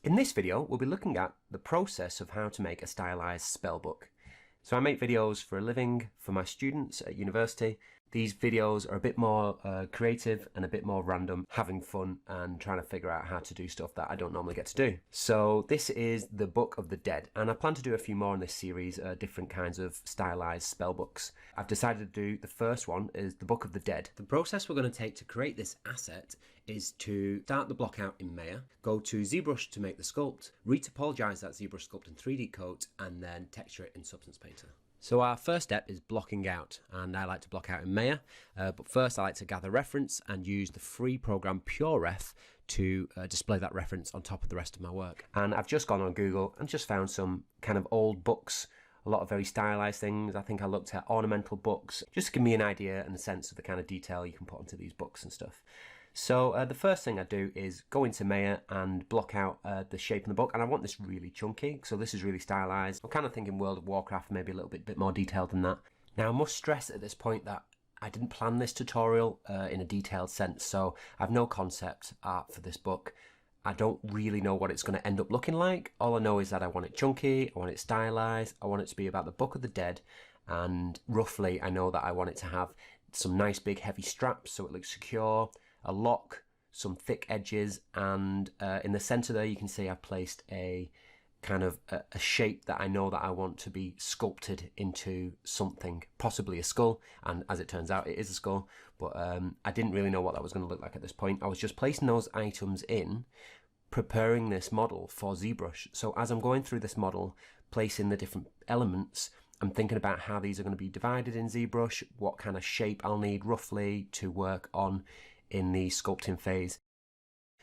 In this video, we'll be looking at the process of how to make a stylized spellbook. So I make videos for a living for my students at university. These videos are a bit more creative and a bit more random, having fun and trying to figure out how to do stuff that I don't normally get to do. So this is the Book of the Dead, and I plan to do a few more in this series, different kinds of stylized spellbooks. I've decided to do the first one is the Book of the Dead. The process we're going to take to create this asset is to start the blockout in Maya, go to Zbrush to make the sculpt, retopologize that Zbrush Sculpt in 3D coat, and then texture it in Substance Painter. So our first step is blocking out, and I like to block out in Maya, but first I like to gather reference and use the free program PureRef to display that reference on top of the rest of my work. And I've just gone on Google and just found some kind of old books, a lot of very stylized things. I think I looked at ornamental books, just to give me an idea and a sense of the kind of detail you can put into these books and stuff. So the first thing I do is go into Maya and block out the shape in the book, and I want this really chunky, so this is really stylized. I'm kind of thinking World of Warcraft, maybe a little bit more detailed than that. Now I must stress at this point that I didn't plan this tutorial in a detailed sense, so I have no concept art for this book. I don't really know what it's going to end up looking like. All I know is that I want it chunky, I want it stylized, I want it to be about the Book of the Dead, and roughly I know that I want it to have some nice big heavy straps so it looks secure, a lock, some thick edges, and in the center there you can see I've placed a kind of a shape that I know that I want to be sculpted into something, possibly a skull, and as it turns out it is a skull, but I didn't really know what that was going to look like at this point. I was just placing those items in, preparing this model for ZBrush. So as I'm going through this model, placing the different elements, I'm thinking about how these are going to be divided in ZBrush, what kind of shape I'll need roughly to work on in the sculpting phase.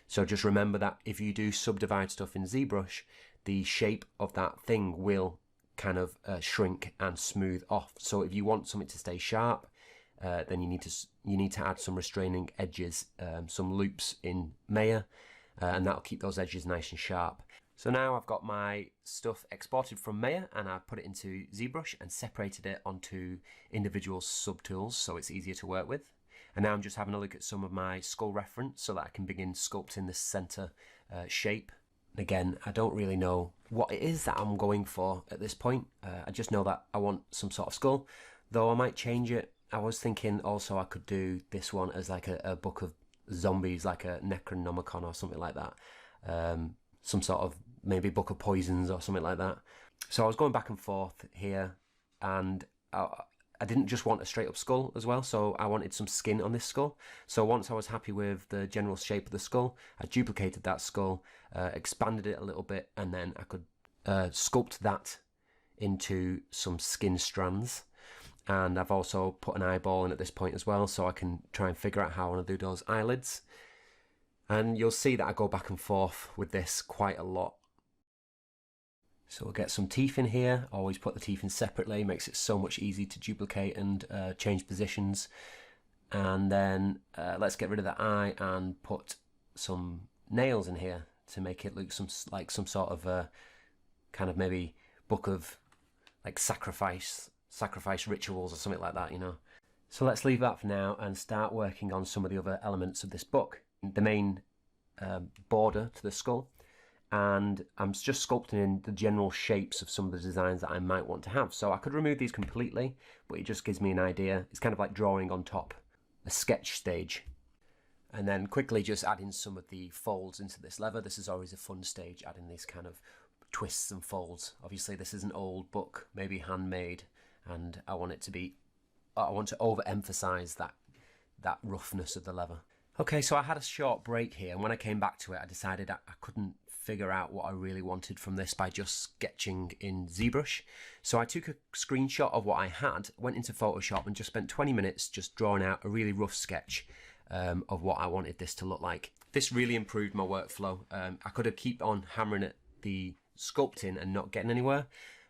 So just remember that if you do subdivide stuff in ZBrush, the shape of that thing will kind of shrink and smooth off. So if you want something to stay sharp, then you need to add some restraining edges, some loops in Maya, and that'll keep those edges nice and sharp. So now I've got my stuff exported from Maya, and I've put it into ZBrush and separated it onto individual subtools so it's easier to work with. And now I'm just having a look at some of my skull reference so that I can begin sculpting the center shape. And again, I don't really know what it is that I'm going for at this point. I just know that I want some sort of skull, though I might change it. I was thinking also I could do this one as like a book of zombies, like a Necronomicon or something like that. Some sort of maybe book of poisons or something like that. So I was going back and forth here, and I didn't just want a straight up skull as well, so I wanted some skin on this skull. So once I was happy with the general shape of the skull, I duplicated that skull, expanded it a little bit, and then I could sculpt that into some skin strands. And I've also put an eyeball in at this point as well, so I can try and figure out how I want to do those eyelids. And you'll see that I go back and forth with this quite a lot. So we'll get some teeth in here. Always put the teeth in separately, makes it so much easier to duplicate and change positions. And then let's get rid of the eye and put some nails in here to make it look like some sort of kind of maybe book of like sacrifice rituals or something like that, you know. So let's leave that for now and start working on some of the other elements of this book. The main border to the skull, and I'm just sculpting in the general shapes of some of the designs that I might want to have. So I could remove these completely, but it just gives me an idea. It's kind of like drawing on top, a sketch stage. And then quickly just adding some of the folds into this leather. This is always a fun stage, adding these kind of twists and folds. Obviously this is an old book, maybe handmade, and I want to overemphasize that roughness of the leather. Okay, so I had a short break here, and when I came back to it, I decided I couldn't figure out what I really wanted from this by just sketching in ZBrush. So I took a screenshot of what I had, went into Photoshop, and just spent 20 minutes just drawing out a really rough sketch of what I wanted this to look like. This really improved my workflow. I could have kept on hammering at the sculpting and not getting anywhere.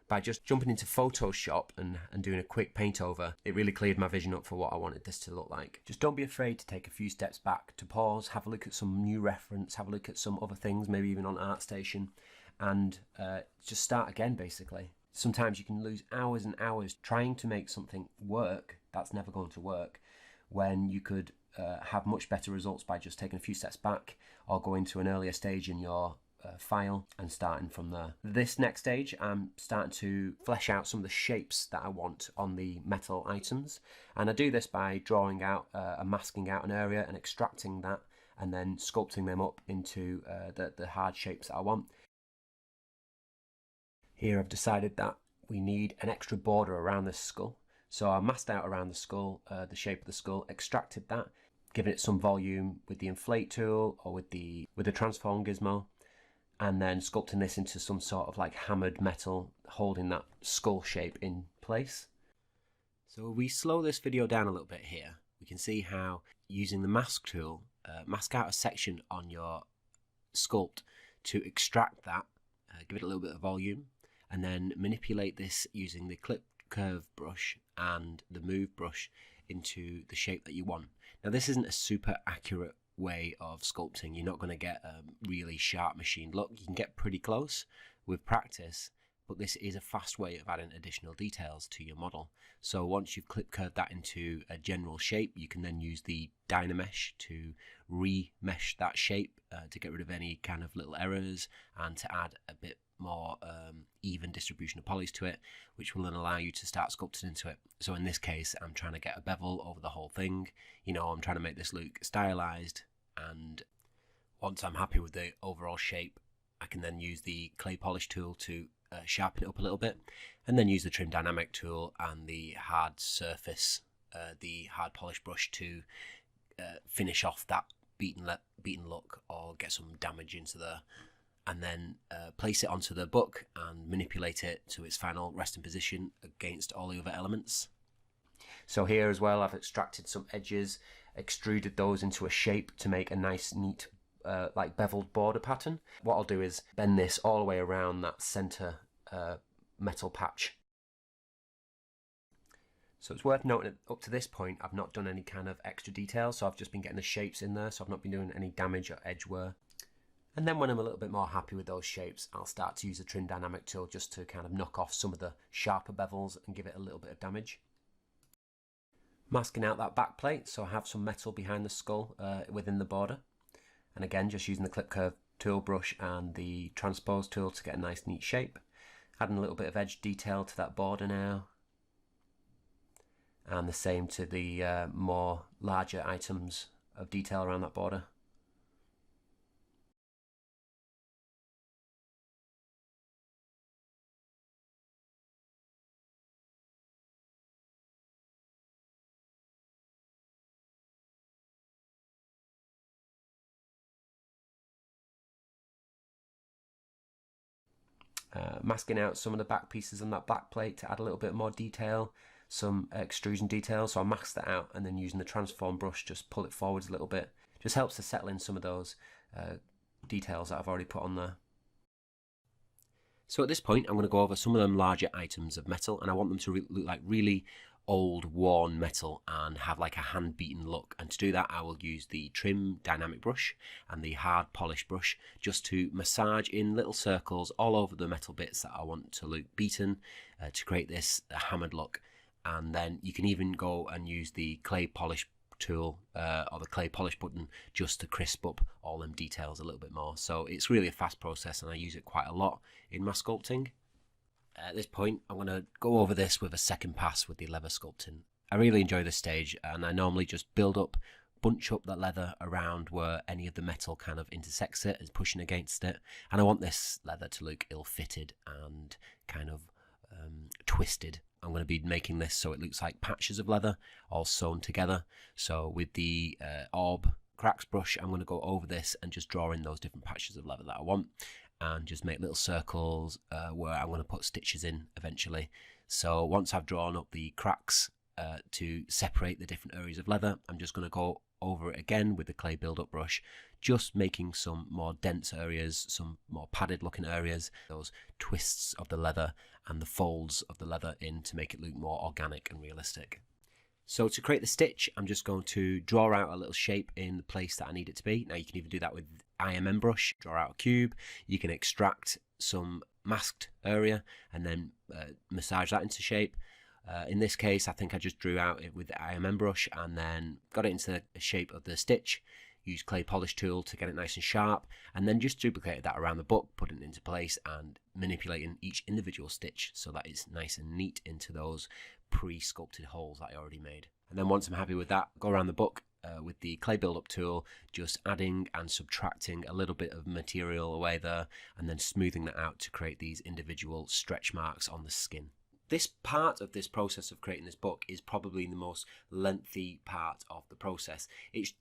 By just jumping into Photoshop and doing a quick paint over, it really cleared my vision up for what I wanted this to look like. Just don't be afraid to take a few steps back, to pause, have a look at some new reference, have a look at some other things, maybe even on ArtStation, and just start again basically. Sometimes you can lose hours and hours trying to make something work that's never going to work, when you could have much better results by just taking a few steps back or going to an earlier stage in your file and starting from there. This next stage, I'm starting to flesh out some of the shapes that I want on the metal items, and I do this by drawing out and masking out an area and extracting that and then sculpting them up into the hard shapes that I want. Here I've decided that we need an extra border around this skull, so I masked out around the skull the shape of the skull, extracted that, given it some volume with the inflate tool or with the transform gizmo, and then sculpting this into some sort of like hammered metal holding that skull shape in place. So if we slow this video down a little bit here, we can see how using the mask tool, mask out a section on your sculpt to extract that, give it a little bit of volume, and then manipulate this using the clip curve brush and the move brush into the shape that you want. Now this isn't a super accurate way of sculpting. You're not going to get a really sharp machined look. You can get pretty close with practice, but this is a fast way of adding additional details to your model. So once you've clip curved that into a general shape, you can then use the Dynamesh to remesh that shape to get rid of any kind of little errors and to add a bit more even distribution of polys to it, which will then allow you to start sculpting into it. So in this case, I'm trying to get a bevel over the whole thing. You know, I'm trying to make this look stylized, and once I'm happy with the overall shape, I can then use the clay polish tool to sharpen it up a little bit, and then use the trim dynamic tool and the hard surface, the hard polish brush to finish off that beaten look or get some damage into there, and then place it onto the book and manipulate it to its final resting position against all the other elements. So here as well, I've extracted some edges, extruded those into a shape to make a nice neat like beveled border pattern. What I'll do is bend this all the way around that center metal patch. So it's worth noting that up to this point I've not done any kind of extra detail, so I've just been getting the shapes in there, so I've not been doing any damage or edge wear. And then when I'm a little bit more happy with those shapes, I'll start to use the trim dynamic tool just to kind of knock off some of the sharper bevels and give it a little bit of damage. Masking out that back plate, so I have some metal behind the skull within the border. And again, just using the clip curve tool brush and the transpose tool to get a nice neat shape. Adding a little bit of edge detail to that border now. And the same to the more larger items of detail around that border. Masking out some of the back pieces on that back plate to add a little bit more detail, some extrusion detail, so I'll mask that out and then using the transform brush just pull it forwards a little bit. Just helps to settle in some of those details that I've already put on there. So at this point I'm going to go over some of them larger items of metal, and I want them to look like really old worn metal and have like a hand beaten look, and to do that I will use the trim dynamic brush and the hard polish brush just to massage in little circles all over the metal bits that I want to look beaten to create this hammered look. And then you can even go and use the clay polish tool or the clay polish button just to crisp up all them details a little bit more. So it's really a fast process and I use it quite a lot in my sculpting. At this point I'm going to go over this with a second pass with the leather sculpting. I really enjoy this stage, and I normally just bunch up that leather around where any of the metal kind of intersects it, is pushing against it, and I want this leather to look ill-fitted and kind of twisted. I'm going to be making this so it looks like patches of leather all sewn together. So with the orb cracks brush I'm going to go over this and just draw in those different patches of leather that I want, and just make little circles where I'm going to put stitches in eventually. So once I've drawn up the cracks to separate the different areas of leather, I'm just going to go over it again with the clay build-up brush, just making some more dense areas, some more padded looking areas, those twists of the leather and the folds of the leather in to make it look more organic and realistic. So to create the stitch, I'm just going to draw out a little shape in the place that I need it to be. Now you can even do that with IMM brush, draw out a cube. You can extract some masked area and then massage that into shape. In this case, I think I just drew out it with the IMM brush and then got it into the shape of the stitch, used clay polish tool to get it nice and sharp, and then just duplicated that around the book, putting it into place and manipulating each individual stitch so that it's nice and neat into those pre-sculpted holes that I already made. And then once I'm happy with that, go around the book with the clay build-up tool, just adding and subtracting a little bit of material away there, and then smoothing that out to create these individual stretch marks on the skin. This part of this process of creating this book is probably the most lengthy part of the process. It's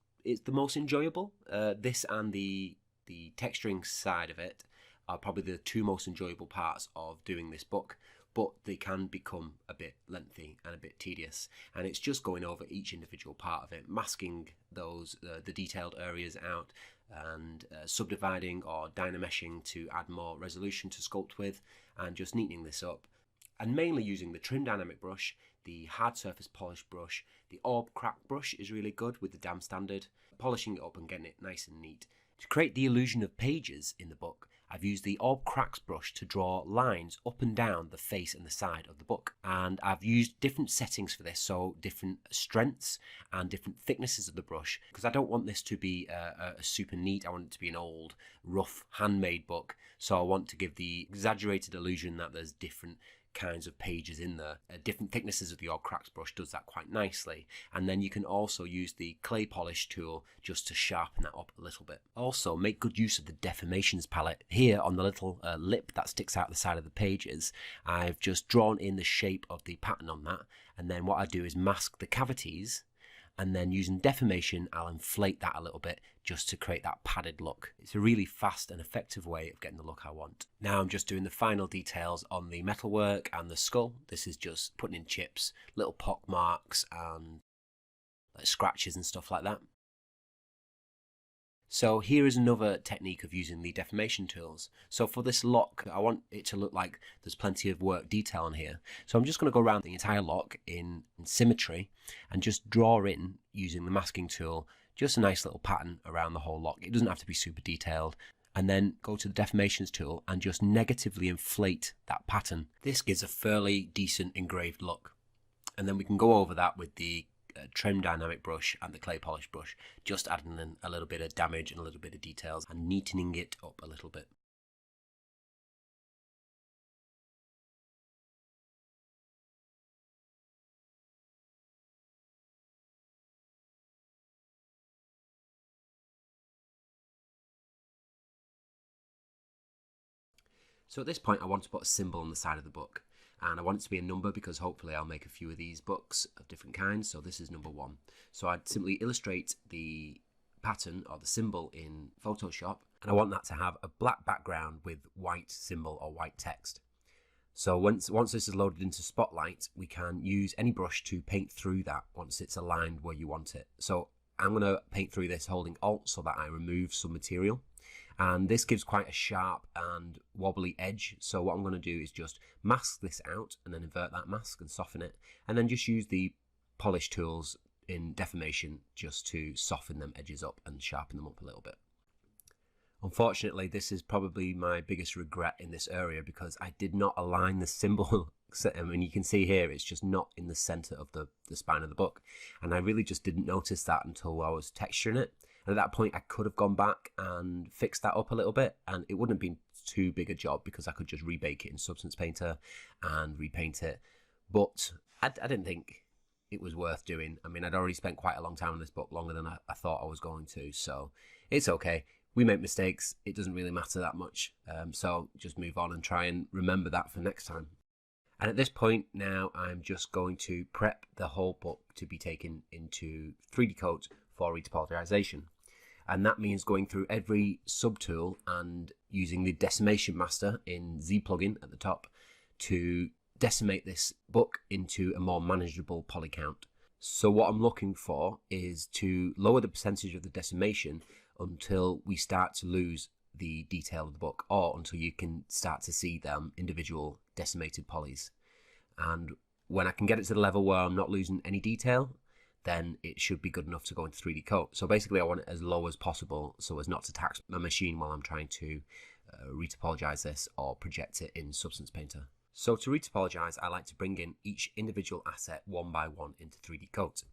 the most enjoyable. This and the texturing side of it are probably the two most enjoyable parts of doing this book, but they can become a bit lengthy and a bit tedious, and it's just going over each individual part of it, masking those the detailed areas out, and subdividing or dynameshing to add more resolution to sculpt with, and just neatening this up, and mainly using the trim dynamic brush, the hard surface polish brush. The orb crack brush is really good with the dam standard, polishing it up and getting it nice and neat. To create the illusion of pages in the book, I've used the orb cracks brush to draw lines up and down the face and the side of the book, and I've used different settings for this, so different strengths and different thicknesses of the brush, because I don't want this to be a super neat. I want it to be an old rough handmade book, so I want to give the exaggerated illusion that there's different kinds of pages in there. Different thicknesses of the orb cracks brush does that quite nicely, and then you can also use the clay polish tool just to sharpen that up a little bit. Also, make good use of the deformations palette. Here on the little lip that sticks out the side of the pages, I've just drawn in the shape of the pattern on that, and then what I do is mask the cavities, and then using deformation I'll inflate that a little bit just to create that padded look. It's a really fast and effective way of getting the look I want. Now I'm just doing the final details on the metalwork and the skull. This is just putting in chips, little pock marks and like scratches and stuff like that. So here is another technique of using the deformation tools. So for this lock, I want it to look like there's plenty of work detail on here. So I'm just going to go around the entire lock in symmetry and just draw in, using the masking tool, just a nice little pattern around the whole lock. It doesn't have to be super detailed. And then go to the deformations tool and just negatively inflate that pattern. This gives a fairly decent engraved look. And then we can go over that with the trim dynamic brush and the clay polish brush, just adding in a little bit of damage and a little bit of details and neatening it up a little bit. So at this point I want to put a symbol on the side of the book, and I want it to be a number because hopefully I'll make a few of these books of different kinds. So this is number 1. So I'd simply illustrate the pattern or the symbol in Photoshop, and I want that to have a black background with white symbol or white text. So once this is loaded into Spotlight, we can use any brush to paint through that once it's aligned where you want it. So I'm going to paint through this holding Alt so that I remove some material. And this gives quite a sharp and wobbly edge, so what I'm going to do is just mask this out and then invert that mask and soften it, and then just use the polish tools in deformation just to soften them edges up and sharpen them up a little bit. Unfortunately, this is probably my biggest regret in this area because I did not align the symbol. I mean, you can see here it's just not in the center of the spine of the book, and I really just didn't notice that until I was texturing it. And at that point I could have gone back and fixed that up a little bit, and it wouldn't have been too big a job because I could just rebake it in Substance Painter and repaint it. But I didn't think it was worth doing. I mean, I'd already spent quite a long time on this book, longer than I thought I was going to, so it's okay. We make mistakes, it doesn't really matter that much, so just move on and try and remember that for next time. And at this point now I'm just going to prep the whole book to be taken into 3D coat for retopolization. And that means going through every subtool and using the decimation master in Z plugin at the top to decimate this book into a more manageable poly count. So what I'm looking for is to lower the percentage of the decimation until we start to lose the detail of the book, or until you can start to see them individual decimated polys. And when I can get it to the level where I'm not losing any detail, then it should be good enough to go into 3D coat. So basically I want it as low as possible so as not to tax my machine while I'm trying to retopologize this or project it in Substance Painter. So to retopologize, I like to bring in each individual asset one by one into 3D Coat.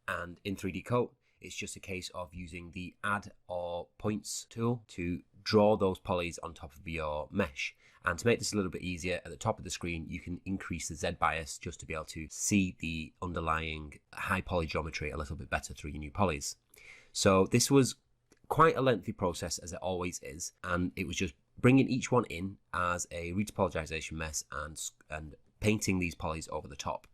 And in 3D Coat, it's just a case of using the add or points tool to draw those polys on top of your mesh. And to make this a little bit easier, at the top of the screen, you can increase the Z bias just to be able to see the underlying high poly geometry a little bit better through your new polys. So this was quite a lengthy process, as it always is, and it was just bringing each one in as a retopologization mess and painting these polys over the top.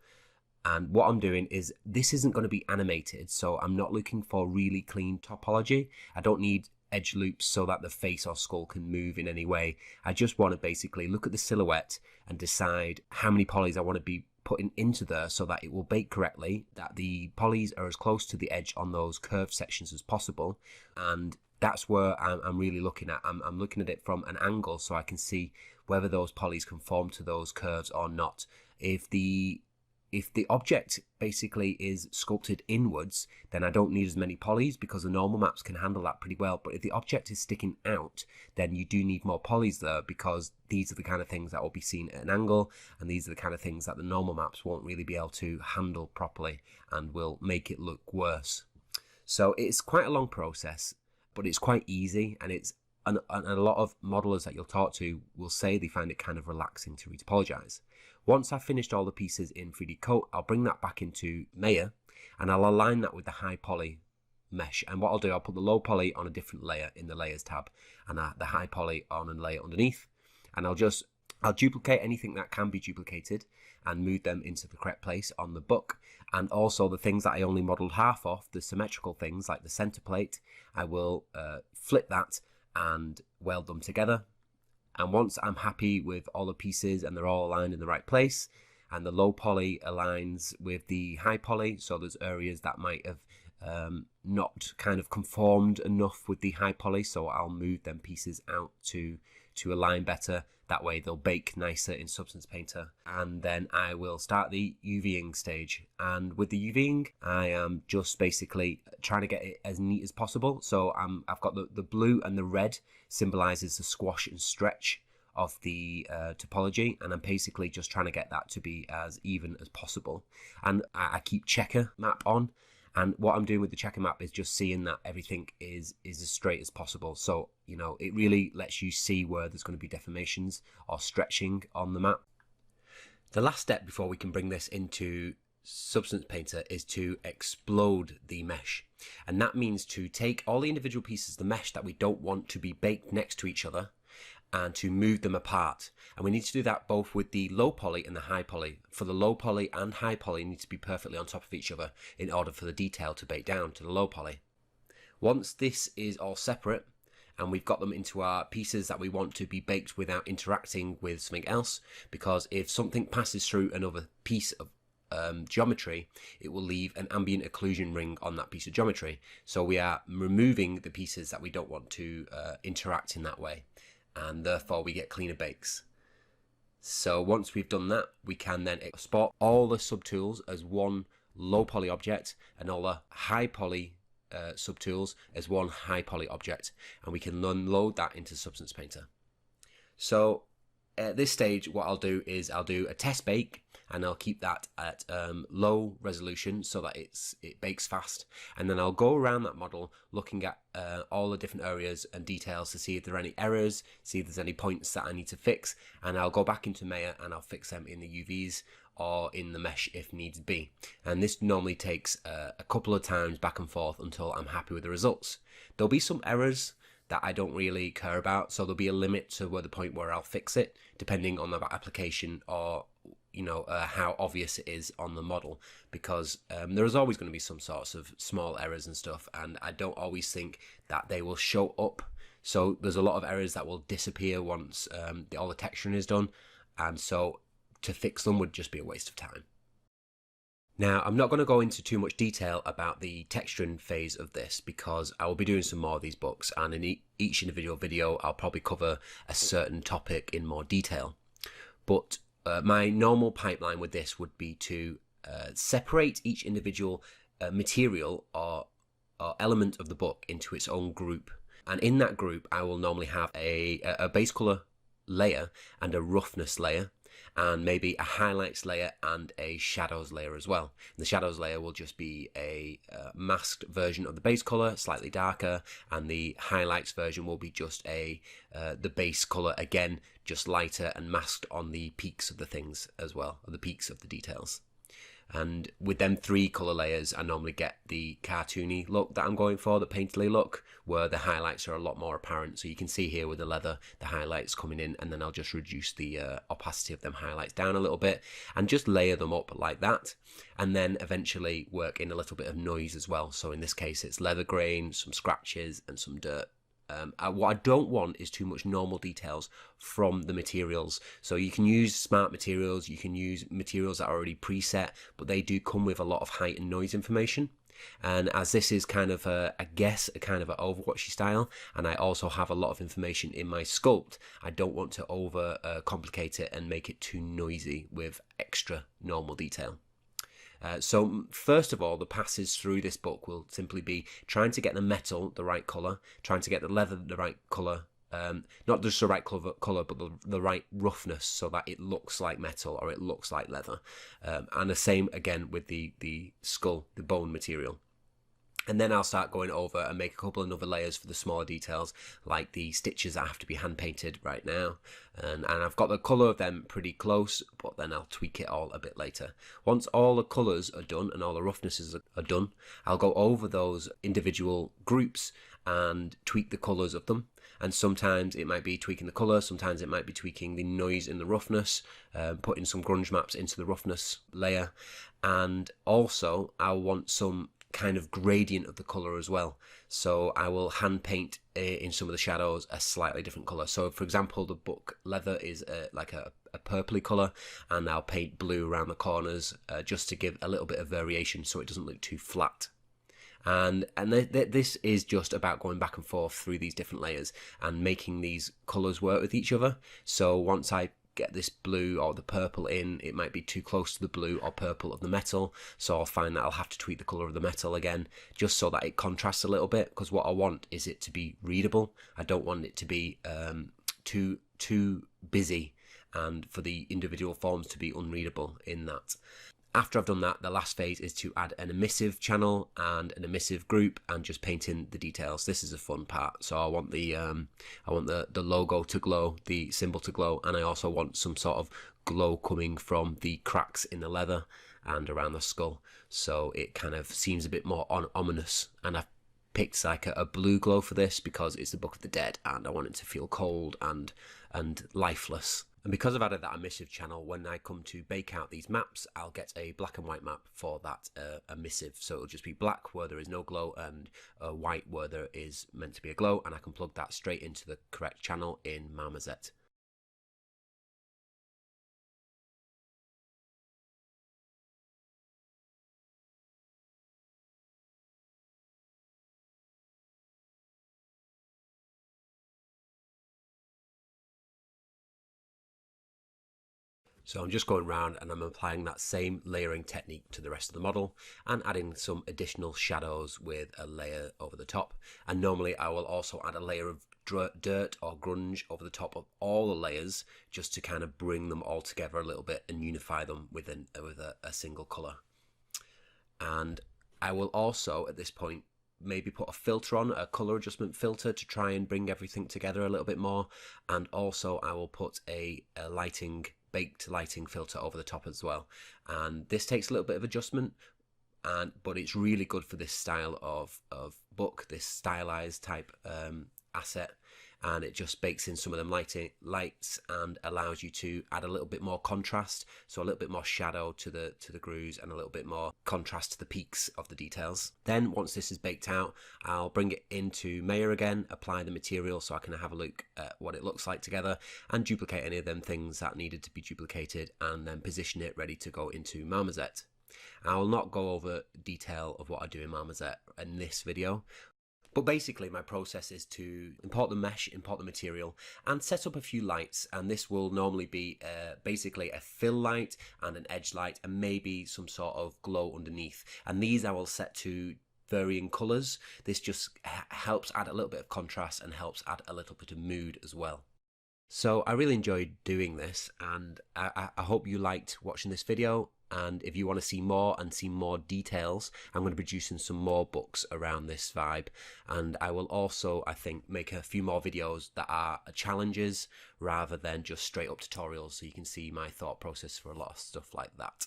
And what I'm doing is, this isn't going to be animated, so I'm not looking for really clean topology. I don't need edge loops so that the face or skull can move in any way. I just want to basically look at the silhouette and decide how many polys I want to be putting into there so that it will bake correctly, that the polys are as close to the edge on those curved sections as possible. And that's where I'm really looking at. I'm looking at it from an angle so I can see whether those polys conform to those curves or not. If the object basically is sculpted inwards, then I don't need as many polys because the normal maps can handle that pretty well. But if the object is sticking out, then you do need more polys there, because these are the kind of things that will be seen at an angle, and these are the kind of things that the normal maps won't really be able to handle properly and will make it look worse. So it's quite a long process, but it's quite easy, and a lot of modelers that you'll talk to will say they find it kind of relaxing to retopologize. Once I've finished all the pieces in 3D Coat, I'll bring that back into Maya, and I'll align that with the high poly mesh. And what I'll do, I'll put the low poly on a different layer in the layers tab, and the high poly on a layer underneath. And I'll duplicate anything that can be duplicated and move them into the correct place on the book. And also the things that I only modeled half of, the symmetrical things like the center plate, I will flip that and weld them together. And once I'm happy with all the pieces and they're all aligned in the right place, and the low poly aligns with the high poly, so there's areas that might have not kind of conformed enough with the high poly, so I'll move them pieces out to align better. That way they'll bake nicer in Substance Painter. And then I will start the UVing stage. And with the UVing, I am just basically trying to get it as neat as possible. So I've got the blue and the red symbolizes the squash and stretch of the topology, and I'm basically just trying to get that to be as even as possible. And I keep checker map on, and what I'm doing with the checker map is just seeing that everything is as straight as possible. So, you know, it really lets you see where there's going to be deformations or stretching on the map. The last step before we can bring this into Substance Painter is to explode the mesh, and that means to take all the individual pieces of the mesh that we don't want to be baked next to each other and to move them apart. And we need to do that both with the low poly and the high poly. For the low poly and high poly need to be perfectly on top of each other in order for the detail to bake down to the low poly. Once this is all separate and we've got them into our pieces that we want to be baked without interacting with something else, because if something passes through another piece of geometry, it will leave an ambient occlusion ring on that piece of geometry. So we are removing the pieces that we don't want to interact in that way, and therefore we get cleaner bakes. So once we've done that, we can then export all the subtools as one low poly object and all the high poly subtools as one high poly object, and we can unload that into Substance Painter. So at this stage, what I'll do is I'll do a test bake, and I'll keep that at low resolution so that it bakes fast. And then I'll go around that model looking at all the different areas and details to see if there are any errors, see if there's any points that I need to fix, and I'll go back into Maya and I'll fix them in the UVs or in the mesh if needs be. And this normally takes a couple of times back and forth until I'm happy with the results. There'll be some errors that I don't really care about, so there'll be a limit to the point where I'll fix it, depending on the application or how obvious it is on the model, because there is always going to be some sorts of small errors and stuff, and I don't always think that they will show up. So there's a lot of errors that will disappear once all the texturing is done, and so to fix them would just be a waste of time. Now, I'm not going to go into too much detail about the texturing phase of this, because I will be doing some more of these books, and in each individual video I'll probably cover a certain topic in more detail. But my normal pipeline with this would be to separate each individual material or element of the book into its own group. And in that group I will normally have a base color layer and a roughness layer. and maybe a highlights layer and a shadows layer as well. And the shadows layer will just be a masked version of the base color, slightly darker, and the highlights version will be just the base color again, just lighter and masked on the peaks of the things as well, or the peaks of the details. And with them 3 color layers, I normally get the cartoony look that I'm going for, the painterly look, where the highlights are a lot more apparent. So you can see here with the leather, the highlights coming in, and then I'll just reduce the opacity of them highlights down a little bit and just layer them up like that. And then eventually work in a little bit of noise as well. So in this case, it's leather grain, some scratches and some dirt. What I don't want is too much normal details from the materials. So you can use smart materials, you can use materials that are already preset, but they do come with a lot of height and noise information. And as this is kind of I guess a kind of an Overwatchy style, and I also have a lot of information in my sculpt, I don't want to over complicate it and make it too noisy with extra normal detail. So first of all, the passes through this book will simply be trying to get the metal the right colour, trying to get the leather the right colour, not just the right colour, but the right roughness so that it looks like metal or it looks like leather. And the same again with the skull, the bone material. And then I'll start going over and make a couple of other layers for the smaller details, like the stitches that have to be hand painted right now. And I've got the colour of them pretty close, but then I'll tweak it all a bit later. Once all the colours are done and all the roughnesses are done, I'll go over those individual groups and tweak the colours of them. And sometimes it might be tweaking the colour, sometimes it might be tweaking the noise and the roughness, putting some grunge maps into the roughness layer. And also I'll want some kind of gradient of the color as well, so I will hand paint in some of the shadows a slightly different color. So for example, the book leather is like a purpley color, and I'll paint blue around the corners just to give a little bit of variation so it doesn't look too flat. And this is just about going back and forth through these different layers and making these colors work with each other. So once I get this blue or the purple in, it might be too close to the blue or purple of the metal, so I'll find that I'll have to tweak the colour of the metal again just so that it contrasts a little bit, because what I want is it to be readable. I don't want it to be too busy and for the individual forms to be unreadable in that. After I've done that, the last phase is to add an emissive channel and an emissive group and just paint in the details. This is a fun part. So I want the logo to glow, the symbol to glow, and I also want some sort of glow coming from the cracks in the leather and around the skull. So it kind of seems a bit more ominous. And I've picked like a blue glow for this because it's the Book of the Dead and I want it to feel cold and lifeless. And because I've added that emissive channel, when I come to bake out these maps, I'll get a black and white map for that emissive. So it'll just be black where there is no glow and white where there is meant to be a glow. And I can plug that straight into the correct channel in Marmoset. So I'm just going around and I'm applying that same layering technique to the rest of the model and adding some additional shadows with a layer over the top. And normally I will also add a layer of dirt or grunge over the top of all the layers just to kind of bring them all together a little bit and unify them with a single colour. And I will also at this point maybe put a filter on, a colour adjustment filter, to try and bring everything together a little bit more. And also I will put a baked lighting filter over the top as well. And this takes a little bit of adjustment, but it's really good for this style of book, this stylized type asset. And it just bakes in some of them lights and allows you to add a little bit more contrast, so a little bit more shadow to the grooves and a little bit more contrast to the peaks of the details. Then once this is baked out, I'll bring it into Maya again, apply the material so I can have a look at what it looks like together and duplicate any of them things that needed to be duplicated, and then position it ready to go into Marmoset. I will not go over detail of what I do in Marmoset in this video. But basically my process is to import the mesh, import the material, and set up a few lights. And this will normally be basically a fill light and an edge light and maybe some sort of glow underneath. And these I will set to varying colours. This just helps add a little bit of contrast and helps add a little bit of mood as well. So I really enjoyed doing this, and I hope you liked watching this video. And if you want to see more and see more details, I'm going to be producing some more books around this vibe. And I will also, I think, make a few more videos that are challenges rather than just straight up tutorials, so you can see my thought process for a lot of stuff like that.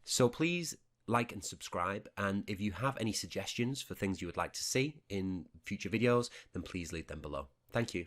So please like and subscribe, and if you have any suggestions for things you would like to see in future videos, then please leave them below. Thank you.